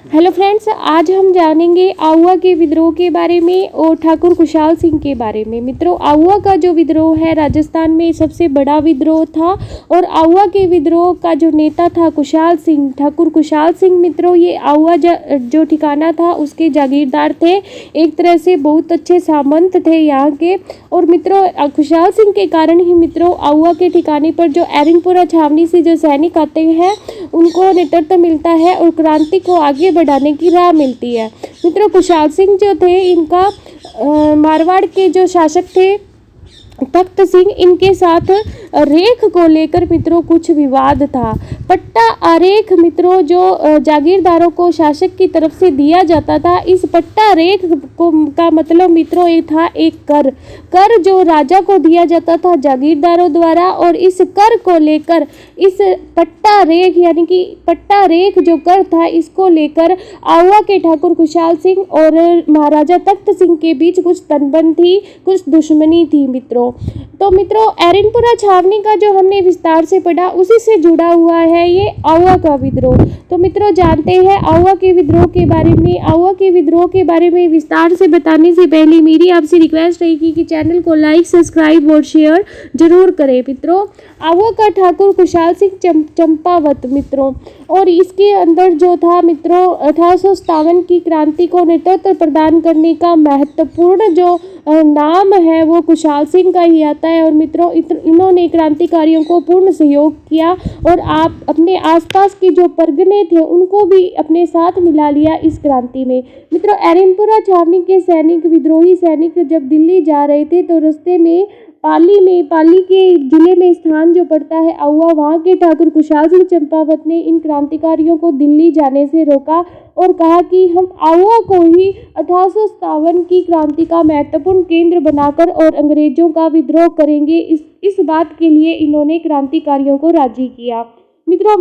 Hello friends, आज हम जानेंगे आउवा के विद्रोह के बारे में और ठाकुर खुशहाल सिंह के बारे में। मित्रों, आउवा का जो विद्रोह है राजस्थान में सबसे बड़ा विद्रोह था और आउवा के विद्रोह का जो नेता था खुशहाल सिंह, ठाकुर खुशहाल सिंह। मित्रों, ये आउवा जो ठिकाना था उसके जागीरदार थे, एक तरह से बहुत अच्छे सामंत थे यहाँ के। और मित्रों, खुशहाल सिंह के कारण ही मित्रों आउवा के ठिकाने पर जो एरिनपुरा छावनी से जो सैनिक आते हैं उनको नेतृत्व मिलता है और क्रांति को आगे बढ़ाने की राह मिलती है। मित्रों, खुशहाल सिंह जो थे इनका मारवाड़ के जो शासक थे तख्त सिंह, इनके साथ रेख को लेकर मित्रों कुछ विवाद था। पट्टा आरेख मित्रों जो जागीरदारों को शासक की तरफ से दिया जाता था, इस पट्टा रेख को का मतलब मित्रों ये था एक कर जो राजा को दिया जाता था जागीरदारों द्वारा। और इस कर को लेकर इस पट्टा रेख यानी कि पट्टा रेख जो कर था इसको लेकर आउवा के ठाकुर खुशहाल सिंह और महाराजा तख्त सिंह के बीच कुछ तनबन थी, कुछ दुश्मनी थी मित्रों। तो मित्रों, एरिनपुरा छावनी का जो हमने विस्तार से पढ़ा उसी से जुड़ा हुआ है ये आउवा का विद्रोह। तो मित्रों, जानते हैं आउवा के विद्रोह के बारे में। आउवा के विद्रोह के बारे में विस्तार से बताने से पहले मेरी आपसे रिक्वेस्ट रहेगी कि चैनल को लाइक, सब्सक्राइब और शेयर जरूर करें। मित्रों, आउवा का ठाकुर खुशहाल सिंह चंपावत मित्रों, और इसके अंदर जो था मित्रों 1857 की क्रांति को नेतृत्व प्रदान करने का महत्वपूर्ण जो नाम है वो खुशहाल सिंह का ही आता है। और मित्रों, इन्होंने क्रांतिकारियों को पूर्ण सहयोग किया और आप अपने आसपास के जो परगने थे उनको भी अपने साथ मिला लिया इस क्रांति में। मित्रों, एरिनपुरा छावनी के सैनिक, विद्रोही सैनिक जब दिल्ली जा रहे थे तो रास्ते में पाली के जिले में स्थान जो पड़ता है आउवा, वहाँ के ठाकुर खुशहाल सिंह चंपावत ने इन क्रांतिकारियों को दिल्ली जाने से रोका और कहा कि हम आउवा को ही 1857 की क्रांति का महत्वपूर्ण केंद्र बनाकर और अंग्रेजों का विद्रोह करेंगे। इस बात के लिए इन्होंने क्रांतिकारियों को राजी किया। मित्रों,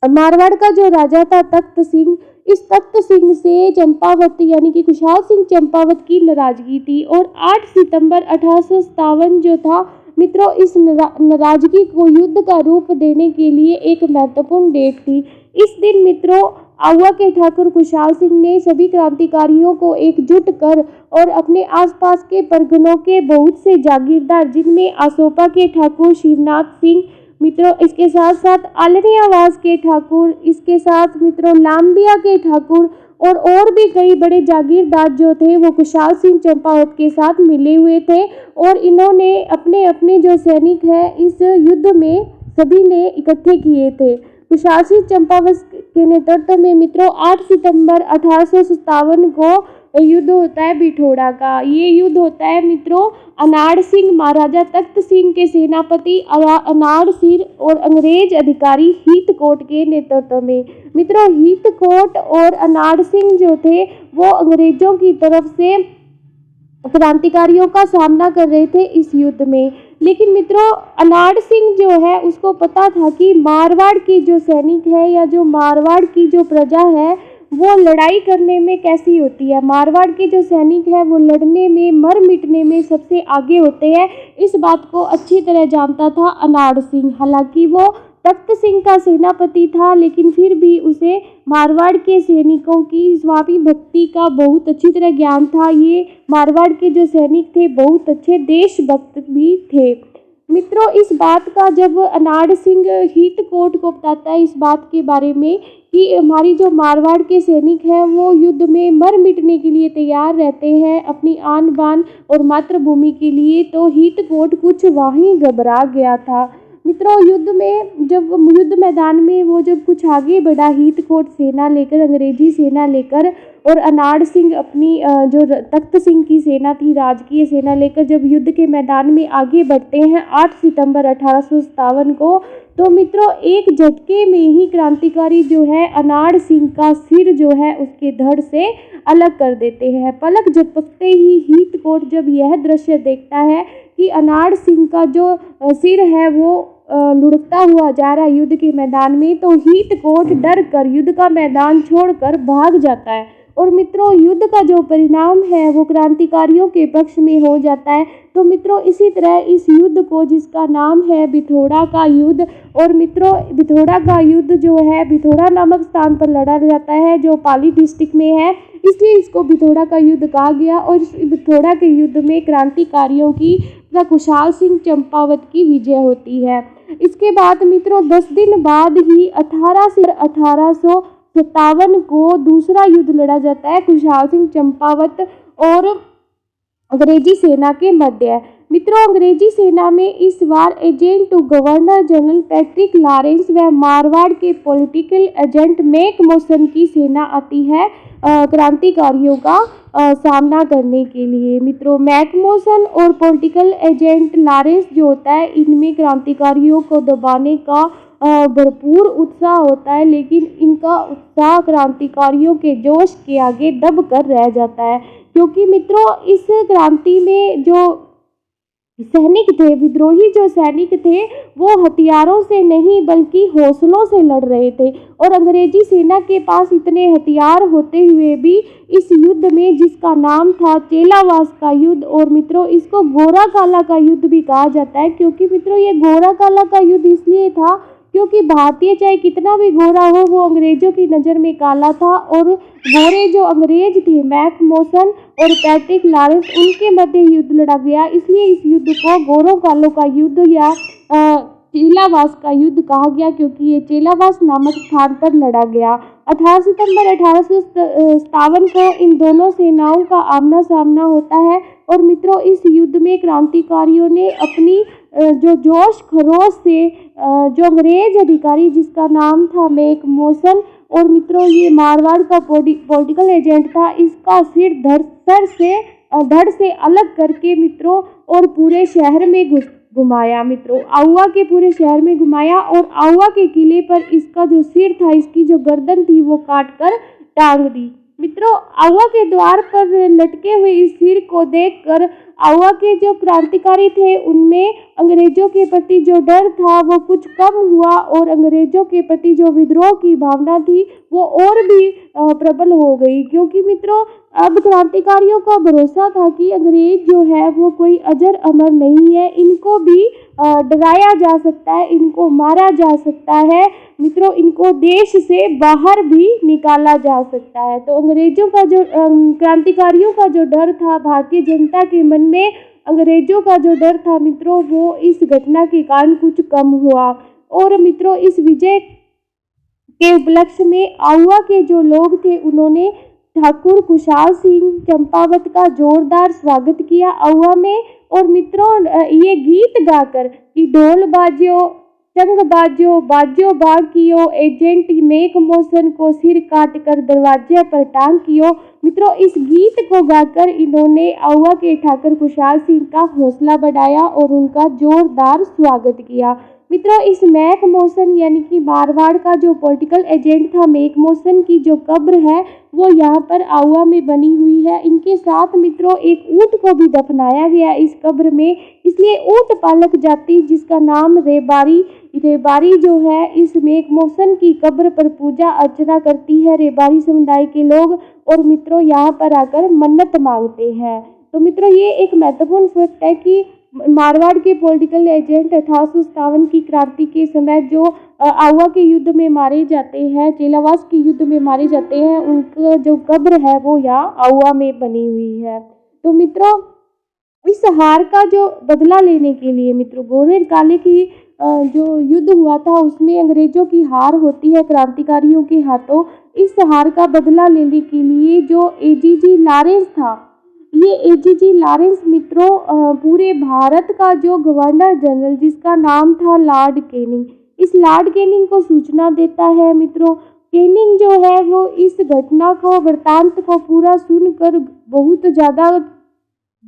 मारवाड़ का जो राजा था तख्त सिंह, इस तख्त सिंह से चंपावत यानी कि खुशहाल सिंह चंपावत की नाराजगी थी और 8 सितंबर 1857 जो था मित्रों इस नाराजगी को युद्ध का रूप देने के लिए एक महत्वपूर्ण डेट थी। इस दिन मित्रों आउवा के ठाकुर खुशहाल सिंह ने सभी क्रांतिकारियों को एकजुट कर और अपने आसपास के परगनों के बहुत से जागीरदार, जिनमें आसोपा के ठाकुर शिवनाथ सिंह मित्रों, इसके साथ साथ आलनियावास के ठाकुर, इसके साथ मित्रों लाम्बिया के ठाकुर और भी कई बड़े जागीरदार जो थे वो खुशहाल सिंह चंपावत के साथ मिले हुए थे। और इन्होंने अपने अपने जो सैनिक हैं इस युद्ध में सभी ने इकट्ठे किए थे। खुशहाल सिंह चंपावत के नेतृत्व में मित्रों 8 सितंबर 1857 को युद्ध होता है बिठोड़ा का। ये युद्ध होता है मित्रों अनाड़ सिंह, महाराजा तख्त सिंह के सेनापति अनाड़ सिंह और अंग्रेज अधिकारी हीथकोट के नेतृत्व में। मित्रों, हीथकोट और अनाड़ सिंह जो थे वो अंग्रेजों की तरफ से क्रांतिकारियों का सामना कर रहे थे इस युद्ध में। लेकिन मित्रों, अनाड़ सिंह जो है उसको पता था कि मारवाड़ की जो सैनिक है या जो मारवाड़ की जो प्रजा है वो लड़ाई करने में कैसी होती है। मारवाड़ के जो सैनिक है वो लड़ने में, मर मिटने में सबसे आगे होते हैं। इस बात को अच्छी तरह जानता था अनाड़ सिंह। हालांकि वो तख्त सिंह का सेनापति था लेकिन फिर भी उसे मारवाड़ के सैनिकों की स्वामी भक्ति का बहुत अच्छी तरह ज्ञान था। ये मारवाड़ के जो सैनिक थे बहुत अच्छे देशभक्त भी थे। मित्रों, इस बात का जब अनाड़ सिंह हीथकोट को बताता है इस बात के बारे में कि हमारी जो मारवाड़ के सैनिक हैं वो युद्ध में मर मिटने के लिए तैयार रहते हैं अपनी आन बान और मातृभूमि के लिए, तो हीथकोट कुछ वहीं घबरा गया था। मित्रों, युद्ध मैदान में वो जब कुछ आगे बढ़ा हीथकोट सेना लेकर, अंग्रेजी सेना लेकर, और अनाड़ सिंह अपनी जो तख्त सिंह की सेना थी, राजकीय सेना लेकर जब युद्ध के मैदान में आगे बढ़ते हैं 8 सितंबर 1857 को, तो मित्रों एक झटके में ही क्रांतिकारी जो है अनाड़ सिंह का सिर जो है उसके धड़ से अलग कर देते हैं। पलक झपकते ही हीथकोट जब यह दृश्य देखता है कि अनाड़ सिंह का जो सिर है वो लुढ़कता हुआ जा रहा है युद्ध के मैदान में, तो हीथकोट डर कर युद्ध का मैदान छोड़कर भाग जाता है और मित्रों युद्ध का जो परिणाम है वो क्रांतिकारियों के पक्ष में हो जाता है। तो मित्रों इसी तरह इस युद्ध को, जिसका नाम है बिथोड़ा का युद्ध, और मित्रों बिथोड़ा का युद्ध जो है बिथोड़ा नामक स्थान पर लड़ा जाता है जो पाली डिस्ट्रिक्ट में है, इसलिए इसको बिथोड़ा का युद्ध कहा गया। और इस बिथोड़ा के युद्ध में क्रांतिकारियों की तथा खुशहाल सिंह चंपावत की विजय होती है। इसके बाद मित्रों 10 दिन बाद ही 1857 को दूसरा युद्ध लड़ा जाता है खुशहाल सिंह चंपावत और अंग्रेजी सेना के मध्य। मित्रों अंग्रेजी सेना में इस बार agent to governor general Patrick Lawrence व मारवाड़ के पॉलिटिकल एजेंट मैकमोसन की सेना आती है क्रांतिकारियों का सामना करने के लिए। मित्रों मैकमोसन और पॉलिटिकल एजेंट लॉरेंस जो होता है, इनमें क्रांतिकारियों को दबाने का भरपूर उत्साह होता है, लेकिन इनका उत्साह क्रांतिकारियों के जोश के आगे दब कर रह जाता है, क्योंकि मित्रों इस क्रांति में जो सैनिक थे, विद्रोही जो सैनिक थे, वो हथियारों से नहीं बल्कि हौसलों से लड़ रहे थे। और अंग्रेजी सेना के पास इतने हथियार होते हुए भी इस युद्ध में, जिसका नाम था चेलावास का युद्ध, और मित्रों इसको गोरा काला का युद्ध भी कहा जाता है, क्योंकि मित्रों ये गोरा काला का युद्ध इसलिए था क्योंकि भारतीय चाहे कितना भी गोरा हो, वो अंग्रेजों की नज़र में काला था। और गोरे जो अंग्रेज थे मैकमोसन और पैट्रिक लॉरेंस, उनके मध्य युद्ध लड़ा गया, इसलिए इस युद्ध को गोरों कालों का युद्ध या चेलावास का युद्ध कहा गया, क्योंकि ये चेलावास नामक स्थान पर लड़ा गया। 18 सितंबर 1857 को इन दोनों सेनाओं का आमना सामना होता है। और मित्रों इस युद्ध में क्रांतिकारियों ने अपनी जो जोश खरोश से जो अंग्रेज अधिकारी, जिसका नाम था मैकमोसन, और मित्रों ये मारवाड़ का पॉलिटिकल एजेंट था, इसका सिर धड़ से अलग करके मित्रों और पूरे शहर में घुमाया। मित्रों आउवा के पूरे शहर में घुमाया और आउवा के किले पर इसका जो सिर था, इसकी जो गर्दन थी, वो काट कर टांग दी। मित्रों आउवा के द्वार पर लटके हुए इस सिर को देखकर आउवा के जो क्रांतिकारी थे, उनमें अंग्रेजों के प्रति जो डर था वो कुछ कम हुआ, और अंग्रेजों के प्रति जो विद्रोह की भावना थी वो और भी प्रबल हो गई, क्योंकि मित्रों अब क्रांतिकारियों का भरोसा था कि अंग्रेज जो है वो कोई अजर अमर नहीं है, इनको भी डराया जा सकता है, इनको मारा जा सकता है, मित्रों इनको देश से बाहर भी निकाला जा सकता है। तो अंग्रेजों का जो क्रांतिकारियों का जो डर था, भारतीय जनता के मन में अंग्रेजों का जो डर था मित्रों, वो इस घटना के कारण कुछ कम हुआ। और मित्रों इस विजय के उपलक्ष्य में आउवा के जो लोग थे, उन्होंने ठाकुर खुशहाल सिंह चंपावत का जोरदार स्वागत किया आउवा में। और मित्रों ये गीत गाकर कि ढोल बाजियो चंग बाजियो बाजियो बागियो, एजेंट मैकमोसन को सिर काट कर दरवाजे पर टांग कियो। मित्रों इस गीत को गाकर इन्होंने आउवा के ठाकुर खुशहाल सिंह का हौसला बढ़ाया और उनका जोरदार स्वागत किया। मित्रों इस मैकमोसन यानी कि मारवाड़ का जो पॉलिटिकल एजेंट था, मैकमोसन की जो कब्र है वो यहाँ पर आउवा में बनी हुई है। इनके साथ मित्रों एक ऊंट को भी दफनाया गया इस कब्र में, इसलिए ऊंट पालक जाति, जिसका नाम रेबारी जो है, इस मैकमोसन की कब्र पर पूजा अर्चना करती है रेबारी समुदाय के लोग, और मित्रों यहाँ पर आकर मन्नत मांगते हैं। तो मित्रों ये एक महत्वपूर्ण फैक्ट है कि मारवाड़ के पॉलिटिकल एजेंट 1857 की क्रांति के समय जो आउवा के युद्ध में मारे जाते हैं, चेलावास के युद्ध में मारे जाते हैं, उनका जो कब्र है वो यहाँ आउवा में बनी हुई है। तो मित्रों इस हार का जो बदला लेने के लिए मित्रों गोरे काले की जो युद्ध हुआ था, उसमें अंग्रेजों की हार होती है क्रांतिकारियों के हाथों। इस हार का बदला लेने के लिए जो एजीजी लॉरेंस था, ये एजीजी लॉरेंस मित्रों पूरे भारत का जो गवर्नर जनरल, जिसका नाम था लॉर्ड कैनिंग, इस लॉर्ड कैनिंग को सूचना देता है। मित्रों कैनिंग जो है वो इस घटना को, वृतांत को पूरा सुनकर बहुत ज़्यादा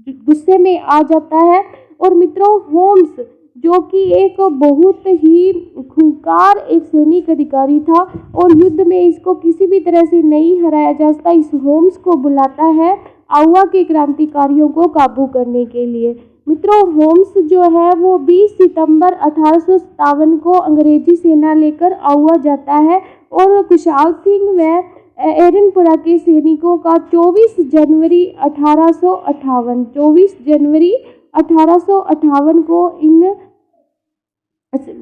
गुस्से में आ जाता है। और मित्रों होम्स जो कि एक बहुत ही खूंखार एक सैनिक अधिकारी था और युद्ध में इसको किसी भी तरह से नहीं हराया जा सकता, इस होम्स को बुलाता है आउवा के क्रांतिकारियों को काबू करने के लिए। मित्रों होम्स जो है वो 20 सितंबर 1857 को अंग्रेजी सेना लेकर आउवा जाता है और खुशहाल सिंह व एरनपुरा के सैनिकों का 24 जनवरी 1858 को इन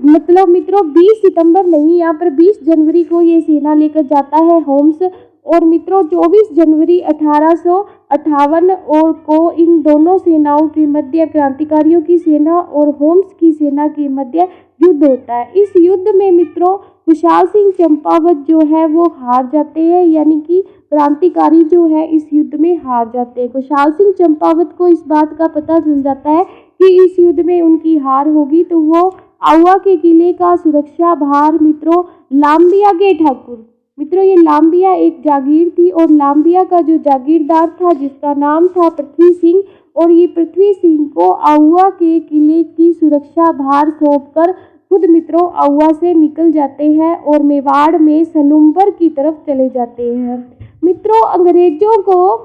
मतलब मित्रों 20 सितंबर नहीं, यहाँ पर 20 जनवरी को ये सेना लेकर जाता है होम्स। और मित्रों 24 जनवरी 1858 और को इन दोनों सेनाओं के मध्य, क्रांतिकारियों की सेना और होम्स की सेना के मध्य युद्ध होता है। इस युद्ध में मित्रों खुशहाल सिंह चंपावत जो है वो हार जाते हैं, यानी कि क्रांतिकारी जो है इस युद्ध में हार जाते हैं। खुशहाल सिंह चंपावत को इस बात का पता चल जाता है कि इस युद्ध में उनकी हार होगी, तो वो आउवा के किले का सुरक्षा भार मित्रों लांबिया के ठाकुर, मित्रों ये लांबिया एक जागीर थी और लांबिया का जो जागीरदार था जिसका नाम था पृथ्वी सिंह, और ये पृथ्वी सिंह को आउवा के किले की सुरक्षा भार सौंपकर खुद मित्रों आउवा से निकल जाते हैं और मेवाड़ में सलूम्बर की तरफ चले जाते हैं। मित्रों अंग्रेजों को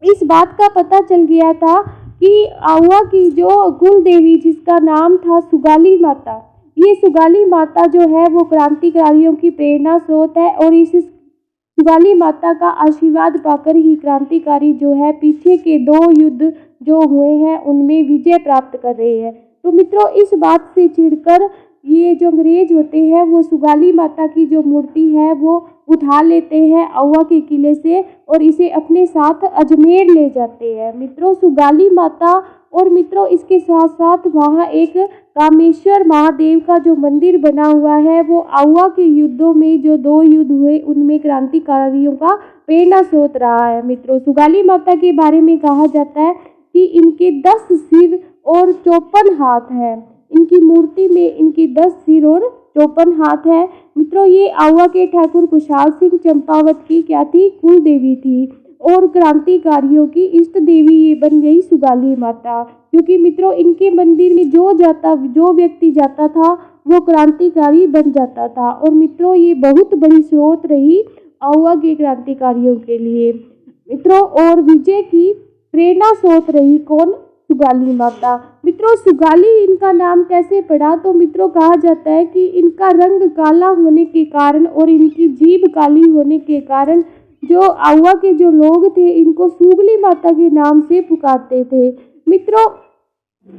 इस बात का पता चल गया था कि आउवा की जो कुल देवी जिसका नाम था सुगाली माता, ये सुगाली माता जो है वो क्रांतिकारियों की प्रेरणा स्रोत है, और इस सुगाली माता का आशीर्वाद पाकर ही क्रांतिकारी जो है पीछे के 2 युद्ध जो हुए हैं उनमें विजय प्राप्त कर रहे हैं। तो मित्रों इस बात से चिढ़कर ये जो अंग्रेज होते हैं वो सुगाली माता की जो मूर्ति है वो उठा लेते हैं आउवा के किले से और इसे अपने साथ अजमेर ले जाते हैं मित्रों सुगाली माता। और मित्रों इसके साथ साथ वहाँ एक कामेश्वर महादेव का जो मंदिर बना हुआ है वो आउवा के युद्धों में जो 2 युद्ध हुए उनमें क्रांतिकारियों का प्रेरणा स्रोत रहा है। मित्रों सुगाली माता के बारे में कहा जाता है कि इनके 10 सिर और 54 हाथ हैं, इनकी मूर्ति में इनके 10 सिर और 54 हाथ है। मित्रों ये आउवा के ठाकुर खुशहाल सिंह चंपावत की क्या थी, कुल देवी थी, और क्रांतिकारियों की इष्ट देवी ये बन गई सुगाली माता, क्योंकि मित्रों इनके मंदिर में जो व्यक्ति जाता था वो क्रांतिकारी बन जाता था। और मित्रों ये बहुत बड़ी स्रोत रही आउवा के क्रांतिकारियों के लिए मित्रों, और विजय की प्रेरणा स्रोत रही कौन, सुगाली माता। मित्रों सुगाली इनका नाम कैसे पड़ा, तो मित्रों कहा जाता है कि इनका रंग काला होने के कारण और इनकी जीभ काली होने के कारण जो आउवा के जो लोग थे इनको सुगली माता के नाम से पुकारते थे। मित्रों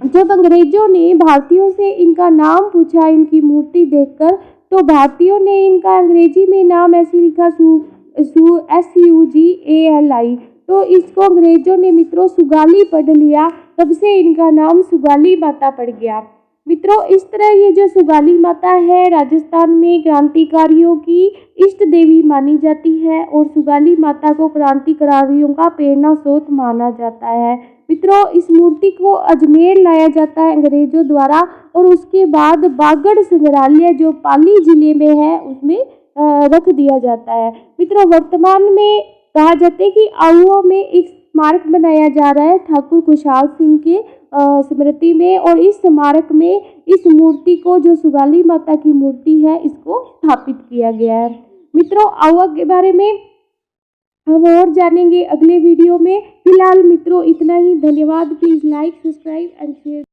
जब अंग्रेजों ने भारतीयों से इनका नाम पूछा इनकी मूर्ति देखकर, तो भारतीयों ने इनका अंग्रेजी में नाम ऐसे लिखा SUGALI, तो इसको अंग्रेजों ने मित्रों सुगाली पढ़ लिया, तब से इनका नाम सुगाली माता पड़ गया। मित्रों इस तरह ये जो सुगाली माता है राजस्थान में क्रांतिकारियों की इष्ट देवी मानी जाती है और सुगाली माता को क्रांतिकारियों का प्रेरणा स्रोत माना जाता है। मित्रों इस मूर्ति को अजमेर लाया जाता है अंग्रेजों द्वारा और उसके बाद बागड़ संग्रहालय जो पाली जिले में है उसमें रख दिया जाता है। मित्रों वर्तमान में कहा जाता है कि आउवा में एक स्मारक बनाया जा रहा है ठाकुर खुशहाल सिंह के स्मृति में, और इस स्मारक में इस मूर्ति को जो सुगाली माता की मूर्ति है इसको स्थापित किया गया है। मित्रों आउवा के बारे में हम और जानेंगे अगले वीडियो में। फिलहाल मित्रों इतना ही, धन्यवाद। Please like, subscribe and share.